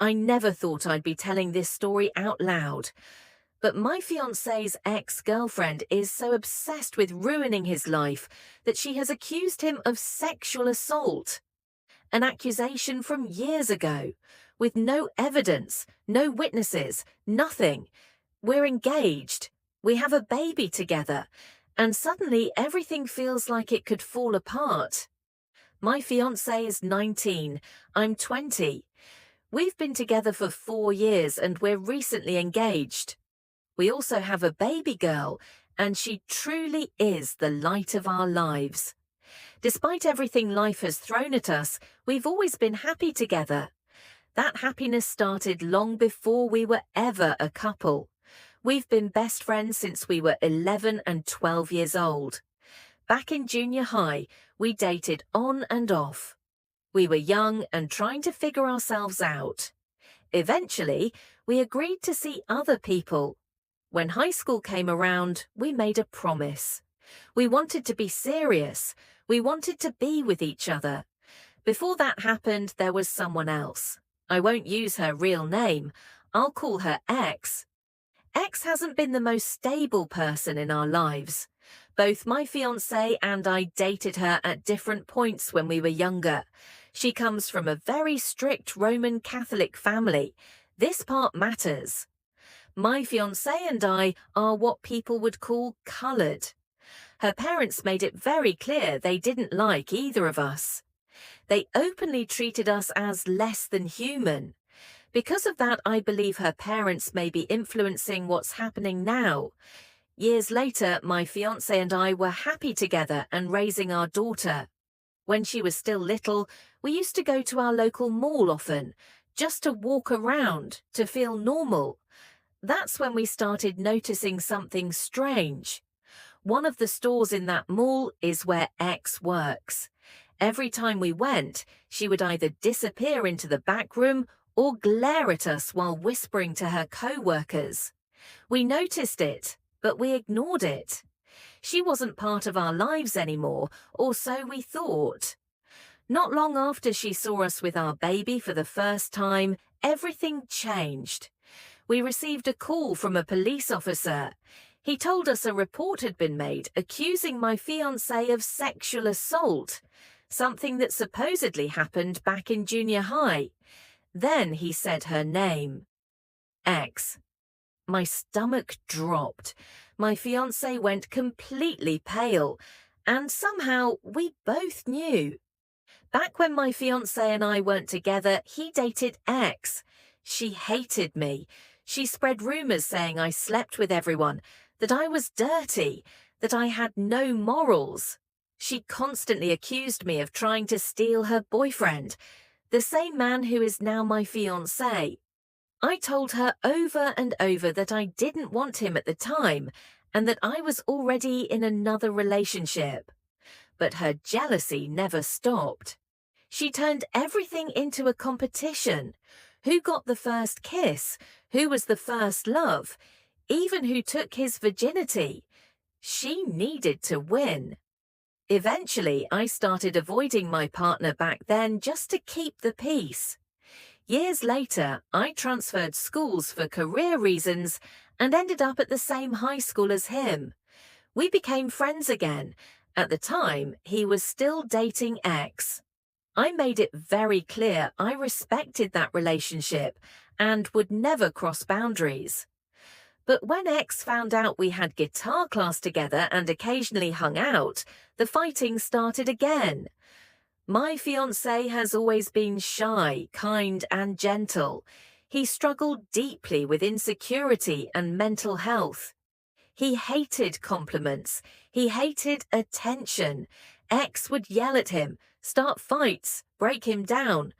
I never thought I'd be telling this story out loud, but my fiancé's ex-girlfriend is so obsessed with ruining his life that she has accused him of sexual assault. An accusation from years ago, with no evidence, no witnesses, nothing. We're engaged, we have a baby together, and suddenly everything feels like it could fall apart. My fiancé is 19, I'm 20. We've been together for 4 years and we're recently engaged. We also have a baby girl, and she truly is the light of our lives. Despite everything life has thrown at us, we've always been happy together. That happiness started long before we were ever a couple. We've been best friends since we were 11 and 12 years old. Back in junior high, we dated on and off. We were young and trying to figure ourselves out. Eventually, we agreed to see other people. When high school came around, we made a promise. We wanted to be serious. We wanted to be with each other. Before that happened, there was someone else. I won't use her real name. I'll call her X. X hasn't been the most stable person in our lives. Both my fiancé and I dated her at different points when we were younger. She comes from a very strict Roman Catholic family. This part matters. My fiancé and I are what people would call coloured. Her parents made it very clear they didn't like either of us. They openly treated us as less than human. Because of that, I believe her parents may be influencing what's happening now. Years later, my fiancé and I were happy together and raising our daughter. When she was still little, we used to go to our local mall often, just to walk around, to feel normal. That's when we started noticing something strange. One of the stores in that mall is where X works. Every time we went, she would either disappear into the back room or glare at us while whispering to her co-workers. We noticed it, but we ignored it. She wasn't part of our lives anymore, or so we thought. Not long after she saw us with our baby for the first time, everything changed. We received a call from a police officer. He told us a report had been made accusing my fiancé of sexual assault, something that supposedly happened back in junior high. Then he said her name. X. My stomach dropped. My fiancé went completely pale, and somehow we both knew. Back when my fiancé and I weren't together, he dated X. She hated me. She spread rumors saying I slept with everyone, that I was dirty, that I had no morals. She constantly accused me of trying to steal her boyfriend, the same man who is now my fiancé. I told her over and over that I didn't want him at the time and that I was already in another relationship. But her jealousy never stopped. She turned everything into a competition. Who got the first kiss? Who was the first love? Even who took his virginity? She needed to win. Eventually, I started avoiding my partner back then just to keep the peace. Years later, I transferred schools for career reasons and ended up at the same high school as him. We became friends again. At the time, he was still dating X. I made it very clear I respected that relationship and would never cross boundaries. But when X found out we had guitar class together and occasionally hung out, the fighting started again. My fiancé has always been shy, kind, and gentle. He struggled deeply with insecurity and mental health. He hated compliments. He hated attention. X would yell at him, start fights, break him down.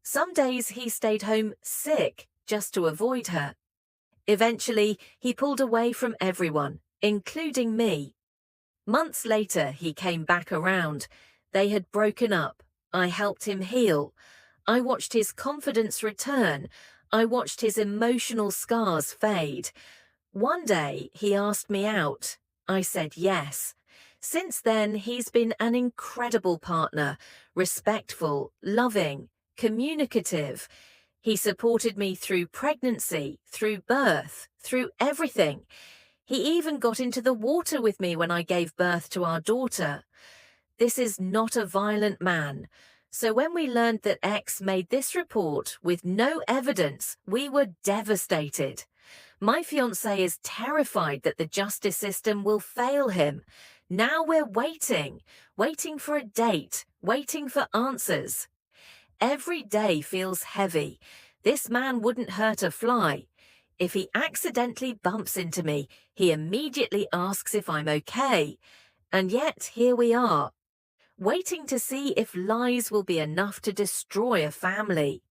Some days he stayed home sick just to avoid her. Eventually, he pulled away from everyone, including me. Months later, he came back around. They had broken up. I helped him heal. I watched his confidence return. I watched his emotional scars fade. One day, he asked me out. I said yes. Since then, he's been an incredible partner, respectful, loving, communicative. He supported me through pregnancy, through birth, through everything. He even got into the water with me when I gave birth to our daughter. This is not a violent man. So when we learned that X made this report with no evidence, we were devastated. My fiancé is terrified that the justice system will fail him. Now we're waiting for a date, waiting for answers. Every day feels heavy. This man wouldn't hurt a fly. If he accidentally bumps into me, he immediately asks if I'm okay. And yet here we are, waiting to see if lies will be enough to destroy a family.